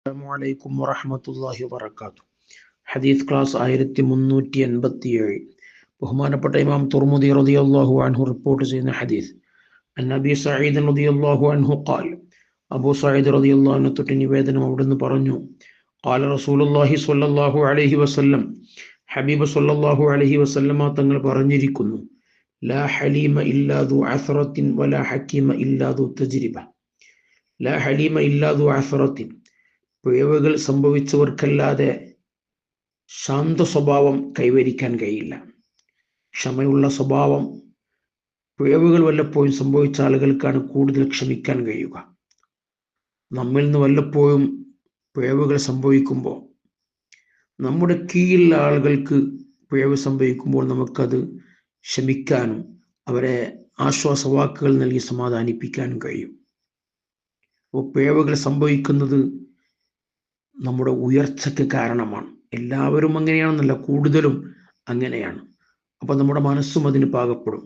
അസ്സലാമു വറഹ്മത്തുള്ളാഹി വബറകാതുഹു. ഹദീസ് ക്ലാസ് 1387. ബഹുമാനപ്പെട്ട ഇമാം തുർമുദി റളിയല്ലാഹു അൻഹു റിപ്പോർട്ട് ചെയ്യുന്ന ഹദീസ്. നബി സഈദ് റളിയല്ലാഹു അൻഹു ഖാൽ, അബൂ സഈദ് റളിയല്ലാഹു അൻഹു തൊട്ട് നിവേദനം അവിടുന്ന് പറഞ്ഞു, ഖാല റസൂലുള്ളാഹി സ്വല്ലല്ലാഹു അലൈഹി വസല്ലം, ഹബീബ് സ്വല്ലല്ലാഹു അലൈഹി വസല്ലമ തങ്ങൾ പറഞ്ഞിരിക്കുന്നു, ലാ ഹലീമ ഇല്ലാ ദു അസ്റത്തിൻ വലാ ഹകീമ ഇല്ലാ ദു തജ്രിബ. ലാ ഹലീമ ഇല്ലാ ദു അസ്റത്തിൻ, പിഴവുകൾ സംഭവിച്ചവർക്കല്ലാതെ ശാന്ത സ്വഭാവം കൈവരിക്കാൻ കഴിയില്ല. ക്ഷമയുള്ള സ്വഭാവം പിഴവുകൾ വല്ലപ്പോഴും സംഭവിച്ച ആളുകൾക്കാണ് കൂടുതൽ ക്ഷമിക്കാൻ കഴിയുക. നമ്മിൽ നിന്ന് വല്ലപ്പോഴും പിഴവുകൾ സംഭവിക്കുമ്പോൾ, നമ്മുടെ കീഴിലുള്ള ആളുകൾക്ക് പിഴവ് സംഭവിക്കുമ്പോൾ നമുക്കത് ക്ഷമിക്കാനും അവരെ ആശ്വാസവാക്കുകൾ നൽകി സമാധാനിപ്പിക്കാനും കഴിയും. അപ്പോൾ പിഴവുകൾ സംഭവിക്കുന്നത് നമ്മുടെ ഉയർച്ചയ്ക്ക് കാരണമാണ്. എല്ലാവരും അങ്ങനെയാണെന്നല്ല, കൂടുതലും അങ്ങനെയാണ്. അപ്പം നമ്മുടെ മനസ്സും അതിന് പാകപ്പെടും.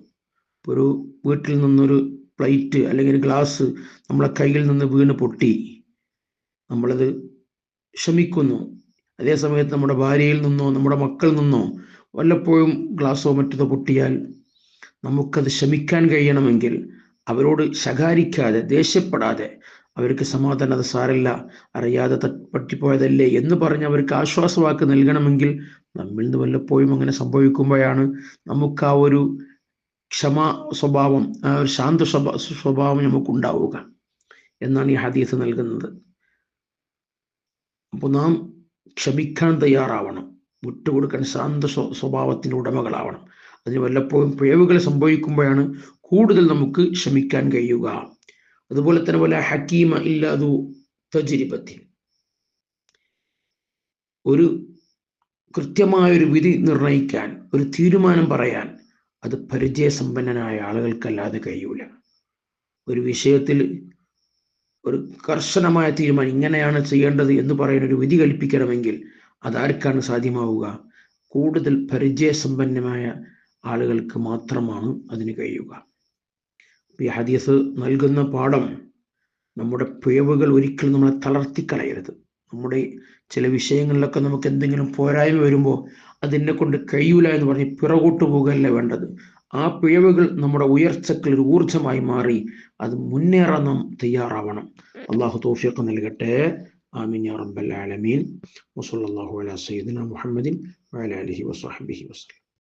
ഒരു വീട്ടിൽ നിന്നൊരു പ്ലേറ്റ് അല്ലെങ്കിൽ ഒരു ഗ്ലാസ് നമ്മളെ കയ്യിൽ നിന്ന് വീണ് പൊട്ടി, നമ്മളത് ക്ഷമിക്കുന്നു. അതേ സമയത്ത് നമ്മുടെ ഭാര്യയിൽ നിന്നോ നമ്മുടെ മക്കളിൽ നിന്നോ വല്ലപ്പോഴും ഗ്ലാസ്സോ മറ്റതോ പൊട്ടിയാൽ നമുക്കത് ക്ഷമിക്കാൻ കഴിയണമെങ്കിൽ അവരോട് ശകാരിക്കാതെ, ദേഷ്യപ്പെടാതെ, അവർക്ക് സമാധാനം, അത് സാരല്ല, അറിയാതെ പറ്റിപ്പോയതല്ലേ എന്ന് പറഞ്ഞ് അവർക്ക് ആശ്വാസവാക്ക് നൽകണമെങ്കിൽ നമ്മിൽ നിന്ന് വല്ലപ്പോഴും അങ്ങനെ സംഭവിക്കുമ്പോഴാണ് നമുക്ക് ആ ഒരു ക്ഷമാ സ്വഭാവം, ആ ഒരു ശാന്ത സ്വഭാവം നമുക്കുണ്ടാവുക എന്നാണ് ഈ ഹദീസ് നൽകുന്നത്. അപ്പോൾ നാം ക്ഷമിക്കാൻ തയ്യാറാവണം, വിട്ടുകൊടുക്കാൻ ശാന്ത സ്വഭാവത്തിൻ്റെ ഉടമകളാവണം. അതിന് വല്ലപ്പോഴും പിഴവുകൾ സംഭവിക്കുമ്പോഴാണ് കൂടുതൽ നമുക്ക് ക്ഷമിക്കാൻ കഴിയുക. അതുപോലെ തന്നെ വല ഹക്കീമ ഇല്ലാതു തജ്രിബത്തിൻ, ഒരു കൃത്യമായൊരു വിധി നിർണയിക്കാൻ, ഒരു തീരുമാനം പറയാൻ അത് പരിചയസമ്പന്നനായ ആളുകൾക്കല്ലാതെ കഴിയൂല. ഒരു വിഷയത്തിൽ ഒരു കർശനമായ തീരുമാനം, ഇങ്ങനെയാണ് ചെയ്യേണ്ടത് എന്ന് പറയുന്ന ഒരു വിധി കൽപ്പിക്കണമെങ്കിൽ അതാർക്കാണ് സാധ്യമാവുക? കൂടുതൽ പരിചയസമ്പന്നമായ ആളുകൾക്ക് മാത്രമാണ് അതിന് കഴിയുക. ഈ ഹദീസ് നൽകുന്ന പാഠം, നമ്മുടെ പിഴവുകൾ ഒരിക്കലും നമ്മളെ തളർത്തിക്കളയരുത്. നമ്മുടെ ചില വിഷയങ്ങളിലൊക്കെ നമുക്ക് എന്തെങ്കിലും പോരായ്മ വരുമ്പോൾ അതിനെ കൊണ്ട് കഴിയൂല എന്ന് പറഞ്ഞ് പിറകോട്ട് പോകുകയല്ല വേണ്ടത്. ആ പിഴവുകൾ നമ്മുടെ ഉയർച്ചയ്ക്ക് ഒരു ഊർജമായി മാറി അത് മുന്നേറാൻ നാം തയ്യാറാവണം. അള്ളാഹു തൗഫീഖ് നൽകട്ടെ. ആമീൻ യാ റബ്ബൽ ആലമീൻ. വസല്ലല്ലാഹു അലാ സയ്യിദിനാ മുഹമ്മദിൻ വഅലാ ആലിഹി വസഹ്ബിഹി വസല്ലം.